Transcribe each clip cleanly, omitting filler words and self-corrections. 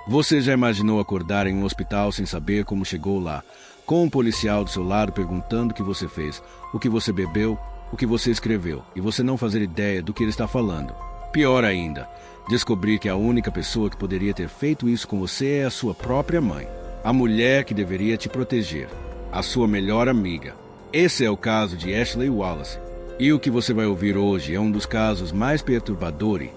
Você já imaginou acordar em um hospital sem saber como chegou lá, com um policial do seu lado perguntando o que você fez, o que você bebeu, o que você escreveu, e você não fazer ideia do que ele está falando? Pior ainda, descobrir que a única pessoa que poderia ter feito isso com você é a sua própria mãe, a mulher que deveria te proteger, a sua melhor amiga. Esse é o caso de Ashley Wallace. E o que você vai ouvir hoje é um dos casos mais perturbadores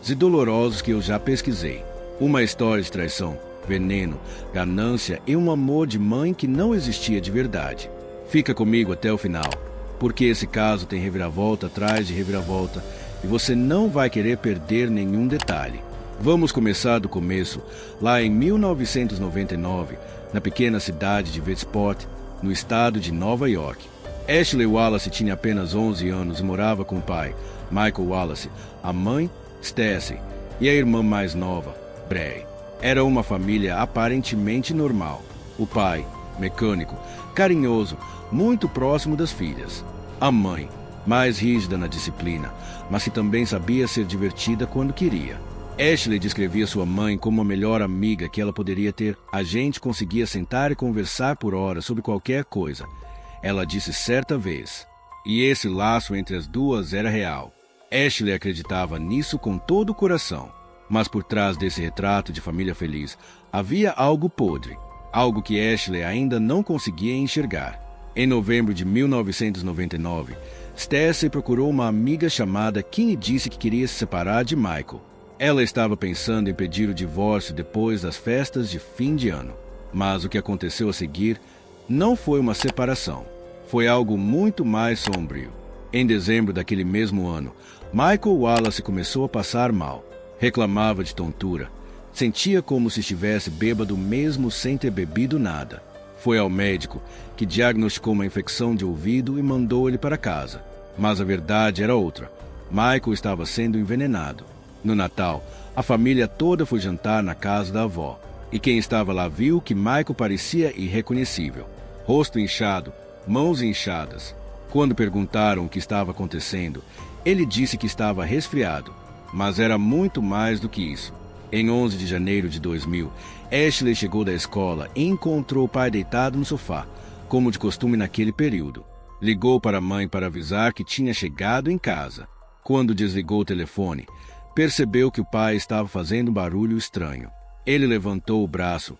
e dolorosos que eu já pesquisei. Uma história de traição, veneno, ganância e um amor de mãe que não existia de verdade. Fica comigo até o final, porque esse caso tem reviravolta atrás de reviravolta e você não vai querer perder nenhum detalhe. Vamos começar do começo, lá em 1999, na pequena cidade de Westport, no estado de Nova York. Ashley Wallace tinha apenas 11 anos e morava com o pai, Michael Wallace, a mãe, Stacy, e a irmã mais nova, Bray. Era uma família aparentemente normal. O pai, mecânico, carinhoso, muito próximo das filhas. A mãe, mais rígida na disciplina, mas que também sabia ser divertida quando queria. Ashley descrevia sua mãe como a melhor amiga que ela poderia ter. A gente conseguia sentar e conversar por horas sobre qualquer coisa. Ela disse certa vez. E esse laço entre as duas era real. Ashley acreditava nisso com todo o coração. Mas por trás desse retrato de família feliz, havia algo podre. Algo que Ashley ainda não conseguia enxergar. Em novembro de 1999, Stacy procurou uma amiga chamada Kim e disse que queria se separar de Michael. Ela estava pensando em pedir o divórcio depois das festas de fim de ano. Mas o que aconteceu a seguir não foi uma separação. Foi algo muito mais sombrio. Em dezembro daquele mesmo ano, Michael Wallace começou a passar mal. Reclamava de tontura. Sentia como se estivesse bêbado mesmo sem ter bebido nada. Foi ao médico, que diagnosticou uma infecção de ouvido e mandou ele para casa. Mas a verdade era outra. Michael estava sendo envenenado. No Natal, a família toda foi jantar na casa da avó. E quem estava lá viu que Michael parecia irreconhecível. Rosto inchado, mãos inchadas. Quando perguntaram o que estava acontecendo, ele disse que estava resfriado. Mas era muito mais do que isso. Em 11 de janeiro de 2000, Ashley chegou da escola e encontrou o pai deitado no sofá, como de costume naquele período. Ligou para a mãe para avisar que tinha chegado em casa. Quando desligou o telefone, percebeu que o pai estava fazendo um barulho estranho. Ele levantou o braço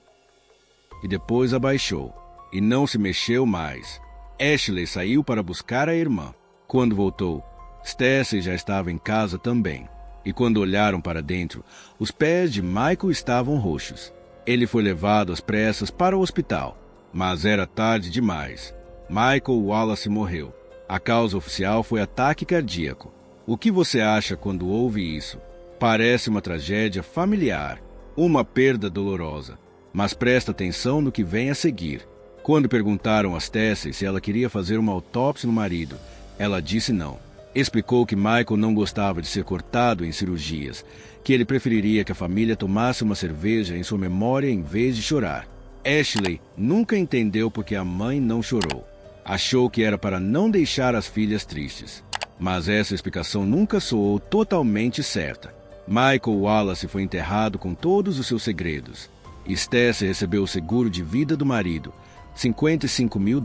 e depois abaixou, e não se mexeu mais. Ashley saiu para buscar a irmã. Quando voltou, Stacy já estava em casa também. E quando olharam para dentro, os pés de Michael estavam roxos. Ele foi levado às pressas para o hospital, mas era tarde demais. Michael Wallace morreu. A causa oficial foi ataque cardíaco. O que você acha quando ouve isso? Parece uma tragédia familiar, uma perda dolorosa. Mas presta atenção no que vem a seguir. Quando perguntaram a Stacy se ela queria fazer uma autópsia no marido, ela disse não. Explicou que Michael não gostava de ser cortado em cirurgias, que ele preferiria que a família tomasse uma cerveja em sua memória em vez de chorar. Ashley nunca entendeu porque a mãe não chorou. Achou que era para não deixar as filhas tristes. Mas essa explicação nunca soou totalmente certa. Michael Wallace foi enterrado com todos os seus segredos. Stacy recebeu o seguro de vida do marido, $55 mil.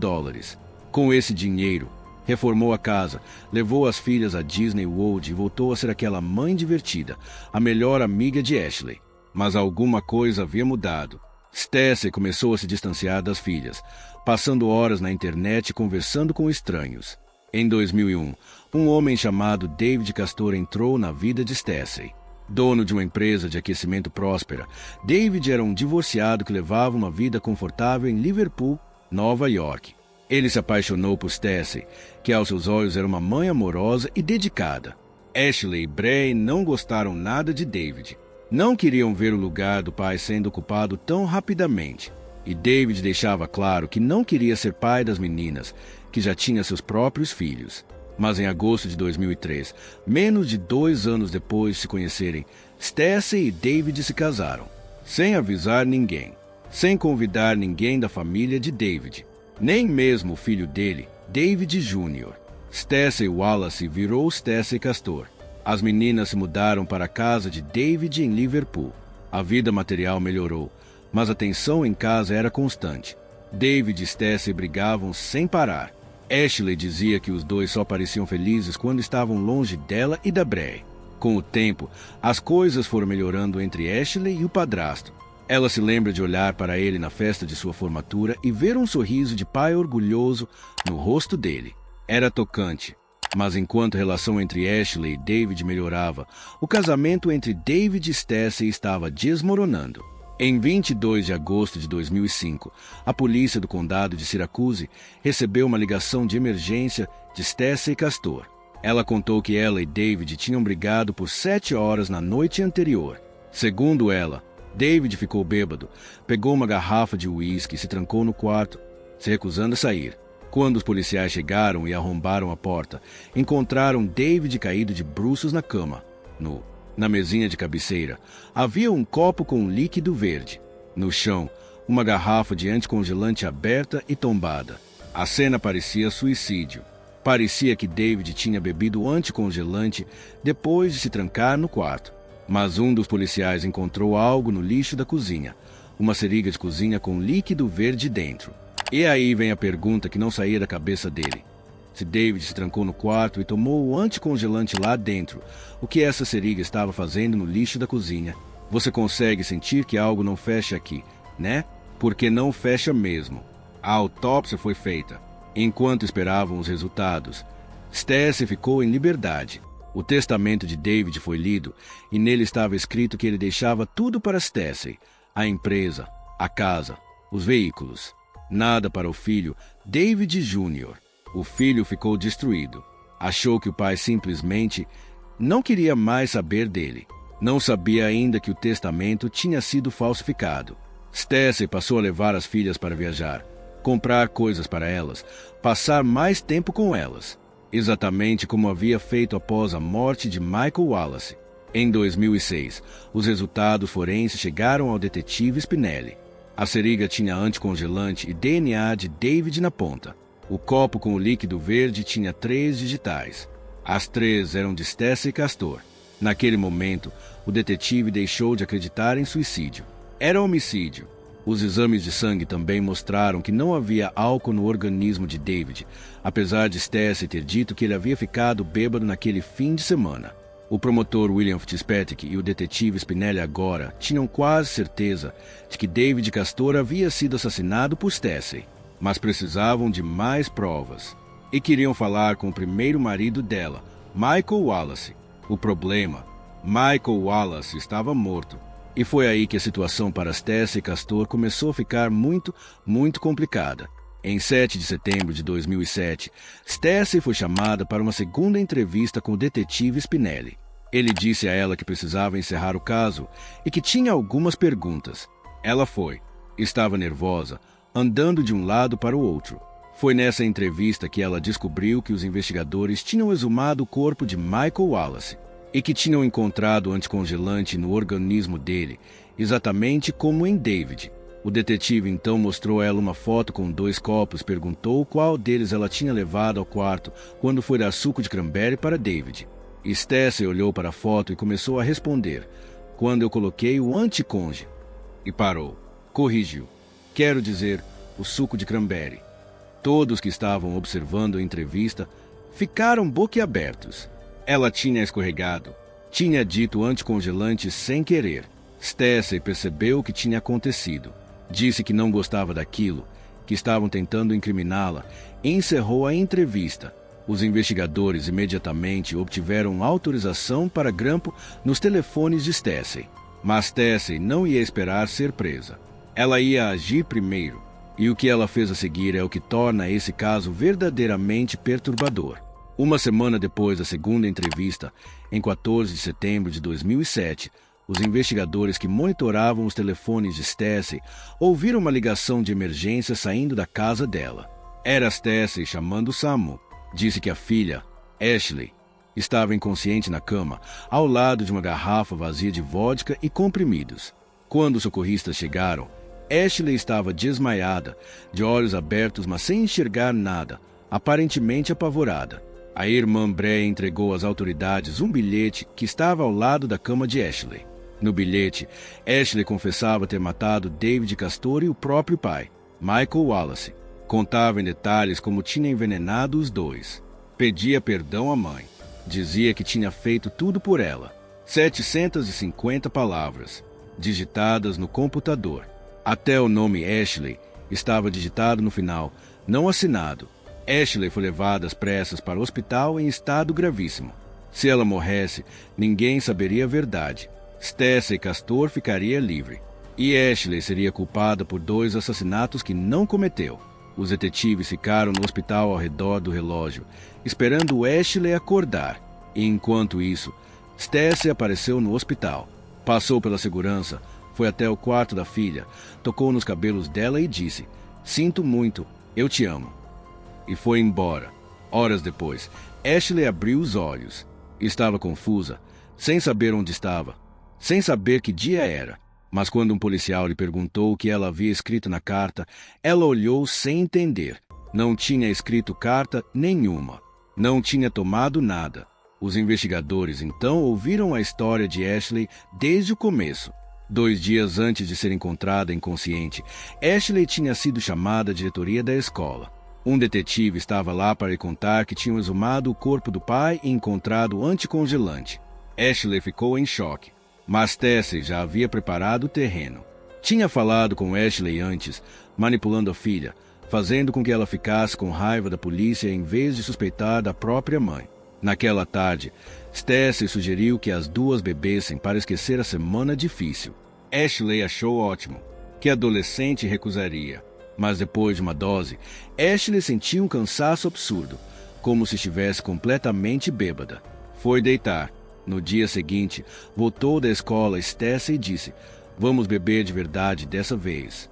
Com esse dinheiro, reformou a casa, levou as filhas a Disney World e voltou a ser aquela mãe divertida, a melhor amiga de Ashley. Mas alguma coisa havia mudado. Stacy começou a se distanciar das filhas, passando horas na internet conversando com estranhos. Em 2001, um homem chamado David Castor entrou na vida de Stacy. Dono de uma empresa de aquecimento próspera, David era um divorciado que levava uma vida confortável em Liverpool, Nova York. Ele se apaixonou por Stacy, que aos seus olhos era uma mãe amorosa e dedicada. Ashley e Bray não gostaram nada de David. Não queriam ver o lugar do pai sendo ocupado tão rapidamente. E David deixava claro que não queria ser pai das meninas, que já tinha seus próprios filhos. Mas em agosto de 2003, menos de 2 anos depois de se conhecerem, Stacy e David se casaram, sem avisar ninguém, sem convidar ninguém da família de David, nem mesmo o filho dele, David Jr. Stacy Wallace virou Stacy Castor. As meninas se mudaram para a casa de David em Liverpool. A vida material melhorou, mas a tensão em casa era constante. David e Stacey brigavam sem parar. Ashley dizia que os dois só pareciam felizes quando estavam longe dela e da Bree. Com o tempo, as coisas foram melhorando entre Ashley e o padrasto. Ela se lembra de olhar para ele na festa de sua formatura e ver um sorriso de pai orgulhoso no rosto dele. Era tocante. Mas enquanto a relação entre Ashley e David melhorava, o casamento entre David e Stacey estava desmoronando. Em 22 de agosto de 2005, a polícia do condado de Syracuse recebeu uma ligação de emergência de Stacey Castor. Ela contou que ela e David tinham brigado por 7 horas na noite anterior. Segundo ela, David ficou bêbado, pegou uma garrafa de uísque e se trancou no quarto, se recusando a sair. Quando os policiais chegaram e arrombaram a porta, encontraram David caído de bruços na cama, nu. Na mesinha de cabeceira, havia um copo com líquido verde. No chão, uma garrafa de anticongelante aberta e tombada. A cena parecia suicídio. Parecia que David tinha bebido anticongelante depois de se trancar no quarto. Mas um dos policiais encontrou algo no lixo da cozinha. Uma seringa de cozinha com líquido verde dentro. E aí vem a pergunta que não saía da cabeça dele. Se David se trancou no quarto e tomou o anticongelante lá dentro, o que essa seringa estava fazendo no lixo da cozinha? Você consegue sentir que algo não fecha aqui, né? Porque não fecha mesmo. A autópsia foi feita. Enquanto esperavam os resultados, Stacey ficou em liberdade. O testamento de David foi lido e nele estava escrito que ele deixava tudo para Stacey: a empresa, a casa, os veículos. Nada para o filho, David Jr. O filho ficou destruído. Achou que o pai simplesmente não queria mais saber dele. Não sabia ainda que o testamento tinha sido falsificado. Stacey passou a levar as filhas para viajar, comprar coisas para elas, passar mais tempo com elas. Exatamente como havia feito após a morte de Michael Wallace. Em 2006, os resultados forenses chegaram ao detetive Spinelli. A seringa tinha anticongelante e DNA de David na ponta. O copo com o líquido verde tinha 3 digitais. As 3 eram de Stacey Castor. Naquele momento, o detetive deixou de acreditar em suicídio. Era homicídio. Os exames de sangue também mostraram que não havia álcool no organismo de David, apesar de Stacey ter dito que ele havia ficado bêbado naquele fim de semana. O promotor William Fitzpatrick e o detetive Spinelli agora tinham quase certeza de que David Castor havia sido assassinado por Stacey. Mas precisavam de mais provas. E queriam falar com o primeiro marido dela, Michael Wallace. O problema: Michael Wallace estava morto. E foi aí que a situação para Stacey Castor começou a ficar muito complicada. Em 7 de setembro de 2007, Stacey foi chamada para uma segunda entrevista com o detetive Spinelli. Ele disse a ela que precisava encerrar o caso e que tinha algumas perguntas. Ela foi. Estava nervosa, andando de um lado para o outro. Foi nessa entrevista que ela descobriu que os investigadores tinham exumado o corpo de Michael Wallace e que tinham encontrado anticongelante no organismo dele, exatamente como em David. O detetive então mostrou a ela uma foto com 2 copos, perguntou qual deles ela tinha levado ao quarto quando foi dar suco de cranberry para David. Stacey olhou para a foto e começou a responder: "Quando eu coloquei o anticonge." E parou. Corrigiu: "Quero dizer, o suco de cranberry." Todos que estavam observando a entrevista ficaram boquiabertos. Ela tinha escorregado. Tinha dito anticongelante sem querer. Stacey percebeu o que tinha acontecido. Disse que não gostava daquilo, que estavam tentando incriminá-la, e encerrou a entrevista. Os investigadores imediatamente obtiveram autorização para grampo nos telefones de Stacey. Mas Stacey não ia esperar ser presa. Ela ia agir primeiro. E o que ela fez a seguir é o que torna esse caso verdadeiramente perturbador. Uma semana depois da segunda entrevista, em 14 de setembro de 2007, os investigadores que monitoravam os telefones de Stacey ouviram uma ligação de emergência saindo da casa dela. Era Stacey chamando o SAMU. Disse que a filha, Ashley, estava inconsciente na cama, ao lado de uma garrafa vazia de vodka e comprimidos. Quando os socorristas chegaram, Ashley estava desmaiada, de olhos abertos, mas sem enxergar nada, aparentemente apavorada. A irmã Bree entregou às autoridades um bilhete que estava ao lado da cama de Ashley. No bilhete, Ashley confessava ter matado David Castor e o próprio pai, Michael Wallace. Contava em detalhes como tinha envenenado os dois. Pedia perdão à mãe. Dizia que tinha feito tudo por ela. 750 palavras, digitadas no computador. Até o nome Ashley estava digitado no final, não assinado. Ashley foi levada às pressas para o hospital em estado gravíssimo. Se ela morresse, ninguém saberia a verdade. Stacey Castor ficaria livre. E Ashley seria culpada por 2 assassinatos que não cometeu. Os detetives ficaram no hospital ao redor do relógio, esperando Ashley acordar. E enquanto isso, Stacey apareceu no hospital. Passou pela segurança, foi até o quarto da filha, tocou nos cabelos dela e disse: "Sinto muito, eu te amo." E foi embora. Horas depois, Ashley abriu os olhos. Estava confusa, sem saber onde estava, sem saber que dia era. Mas quando um policial lhe perguntou o que ela havia escrito na carta, ela olhou sem entender. Não tinha escrito carta nenhuma. Não tinha tomado nada. Os investigadores então ouviram a história de Ashley desde o começo. 2 dias antes de ser encontrada inconsciente, Ashley tinha sido chamada à diretoria da escola. Um detetive estava lá para lhe contar que tinham exumado o corpo do pai e encontrado anticongelante. Ashley ficou em choque, mas Stacey já havia preparado o terreno. Tinha falado com Ashley antes, manipulando a filha, fazendo com que ela ficasse com raiva da polícia em vez de suspeitar da própria mãe. Naquela tarde, Stacey sugeriu que as duas bebessem para esquecer a semana difícil. Ashley achou ótimo, que a adolescente recusaria. Mas depois de uma dose, Ashley sentiu um cansaço absurdo, como se estivesse completamente bêbada. Foi deitar. No dia seguinte, voltou da escola Stacey e disse: "Vamos beber de verdade dessa vez."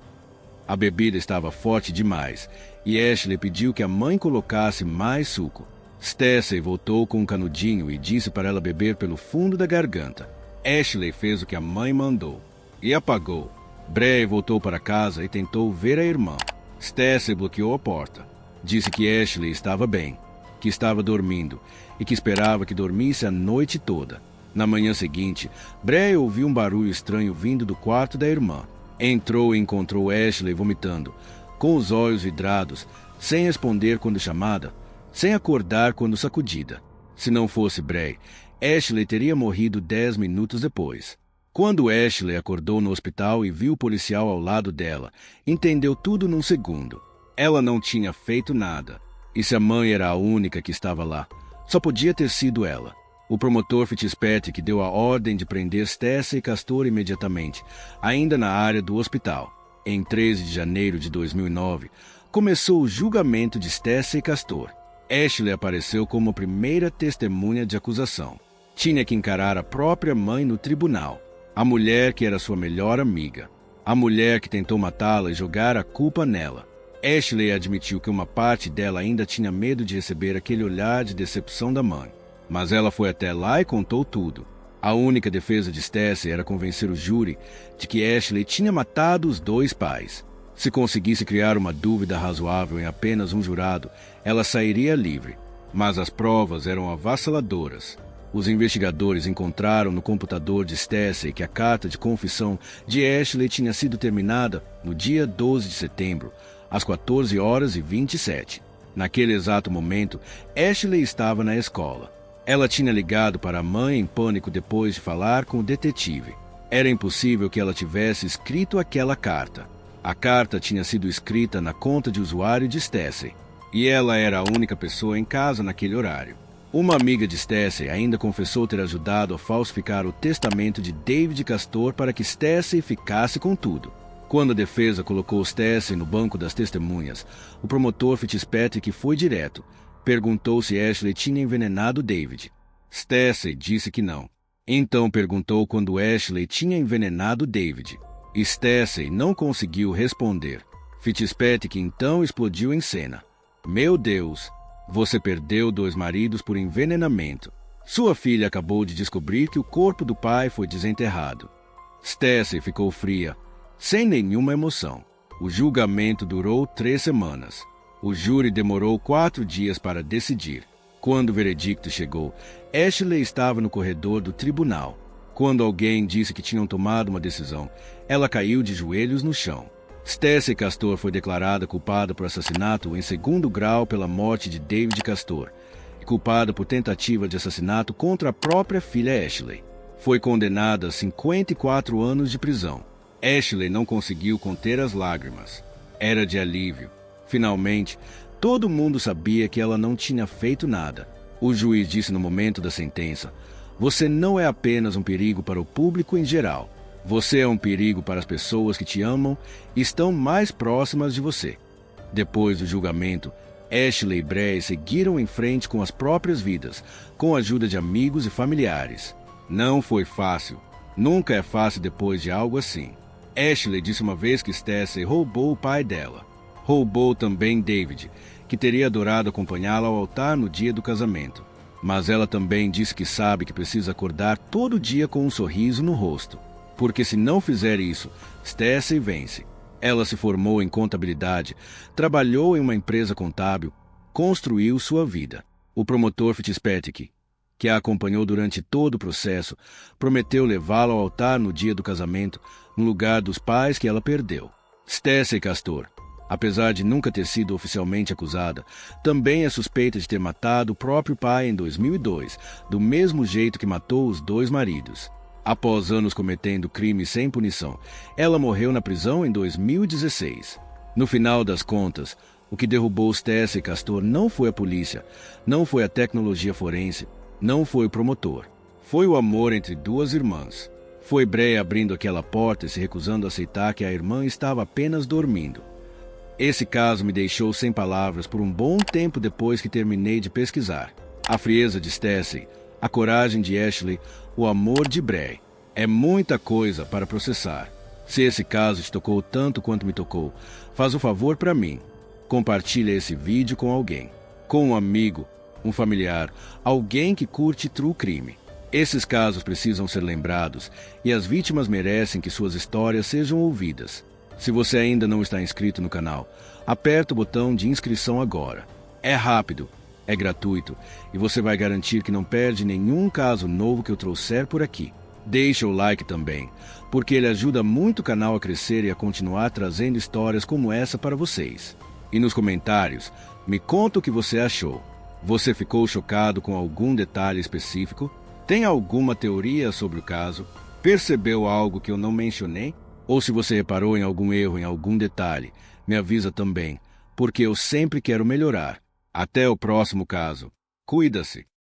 A bebida estava forte demais, e Ashley pediu que a mãe colocasse mais suco. Stacey voltou com um canudinho e disse para ela beber pelo fundo da garganta. Ashley fez o que a mãe mandou e apagou. Bray voltou para casa e tentou ver a irmã. Stacey bloqueou a porta. Disse que Ashley estava bem, que estava dormindo e que esperava que dormisse a noite toda. Na manhã seguinte, Bray ouviu um barulho estranho vindo do quarto da irmã. Entrou e encontrou Ashley vomitando, com os olhos vidrados, sem responder quando chamada, sem acordar quando sacudida. Se não fosse Bray, Ashley teria morrido 10 minutos depois. Quando Ashley acordou no hospital e viu o policial ao lado dela, entendeu tudo num segundo. Ela não tinha feito nada. E se a mãe era a única que estava lá, só podia ter sido ela. O promotor Fitzpatrick deu a ordem de prender Stacey Castor imediatamente, ainda na área do hospital. Em 13 de janeiro de 2009, começou o julgamento de Stacey Castor. Ashley apareceu como a primeira testemunha de acusação. Tinha que encarar a própria mãe no tribunal. A mulher que era sua melhor amiga. A mulher que tentou matá-la e jogar a culpa nela. Ashley admitiu que uma parte dela ainda tinha medo de receber aquele olhar de decepção da mãe. Mas ela foi até lá e contou tudo. A única defesa de Stacey era convencer o júri de que Ashley tinha matado os 2 pais. Se conseguisse criar uma dúvida razoável em apenas um jurado, ela sairia livre. Mas as provas eram avassaladoras. Os investigadores encontraram no computador de Stacey que a carta de confissão de Ashley tinha sido terminada no dia 12 de setembro, às 14h27. Naquele exato momento, Ashley estava na escola. Ela tinha ligado para a mãe em pânico depois de falar com o detetive. Era impossível que ela tivesse escrito aquela carta. A carta tinha sido escrita na conta de usuário de Stacey, e ela era a única pessoa em casa naquele horário. Uma amiga de Stacey ainda confessou ter ajudado a falsificar o testamento de David Castor para que Stacey ficasse com tudo. Quando a defesa colocou Stacey no banco das testemunhas, o promotor Fitzpatrick foi direto. Perguntou se Ashley tinha envenenado David. Stacey disse que não. Então perguntou quando Ashley tinha envenenado David. Stacey não conseguiu responder. Fitzpatrick então explodiu em cena. "Meu Deus! Você perdeu 2 maridos por envenenamento. Sua filha acabou de descobrir que o corpo do pai foi desenterrado." Stacey ficou fria, sem nenhuma emoção. O julgamento durou 3 semanas. O júri demorou 4 dias para decidir. Quando o veredicto chegou, Ashley estava no corredor do tribunal. Quando alguém disse que tinham tomado uma decisão, ela caiu de joelhos no chão. Stacey Castor foi declarada culpada por assassinato em segundo grau pela morte de David Castor e culpada por tentativa de assassinato contra a própria filha Ashley. Foi condenada a 54 anos de prisão. Ashley não conseguiu conter as lágrimas. Era de alívio. Finalmente, todo mundo sabia que ela não tinha feito nada. O juiz disse no momento da sentença: "Você não é apenas um perigo para o público em geral. Você é um perigo para as pessoas que te amam e estão mais próximas de você." Depois do julgamento, Ashley e Bray seguiram em frente com as próprias vidas, com a ajuda de amigos e familiares. Não foi fácil. Nunca é fácil depois de algo assim. Ashley disse uma vez que Stacey roubou o pai dela. Roubou também David, que teria adorado acompanhá-la ao altar no dia do casamento. Mas ela também disse que sabe que precisa acordar todo dia com um sorriso no rosto. Porque se não fizer isso, Stacey vence. Ela se formou em contabilidade, trabalhou em uma empresa contábil, construiu sua vida. O promotor Fitzpatrick, que a acompanhou durante todo o processo, prometeu levá-la ao altar no dia do casamento, no lugar dos pais que ela perdeu. Stacey Castor, apesar de nunca ter sido oficialmente acusada, também é suspeita de ter matado o próprio pai em 2002, do mesmo jeito que matou os dois maridos. Após anos cometendo crimes sem punição, ela morreu na prisão em 2016. No final das contas, o que derrubou Stacey Castor não foi a polícia, não foi a tecnologia forense, não foi o promotor. Foi o amor entre duas irmãs. Foi Bray abrindo aquela porta e se recusando a aceitar que a irmã estava apenas dormindo. Esse caso me deixou sem palavras por um bom tempo depois que terminei de pesquisar. A frieza de Stacey, a coragem de Ashley, o amor de Bray. É muita coisa para processar. Se esse caso te tocou tanto quanto me tocou, faz um favor para mim. Compartilha esse vídeo com alguém. Com um amigo, um familiar, alguém que curte true crime. Esses casos precisam ser lembrados e as vítimas merecem que suas histórias sejam ouvidas. Se você ainda não está inscrito no canal, aperta o botão de inscrição agora. É rápido, é gratuito e você vai garantir que não perde nenhum caso novo que eu trouxer por aqui. Deixa o like também, porque ele ajuda muito o canal a crescer e a continuar trazendo histórias como essa para vocês. E nos comentários, me conta o que você achou. Você ficou chocado com algum detalhe específico? Tem alguma teoria sobre o caso? Percebeu algo que eu não mencionei? Ou se você reparou em algum erro em algum detalhe, me avisa também, porque eu sempre quero melhorar. Até o próximo caso. Cuida-se!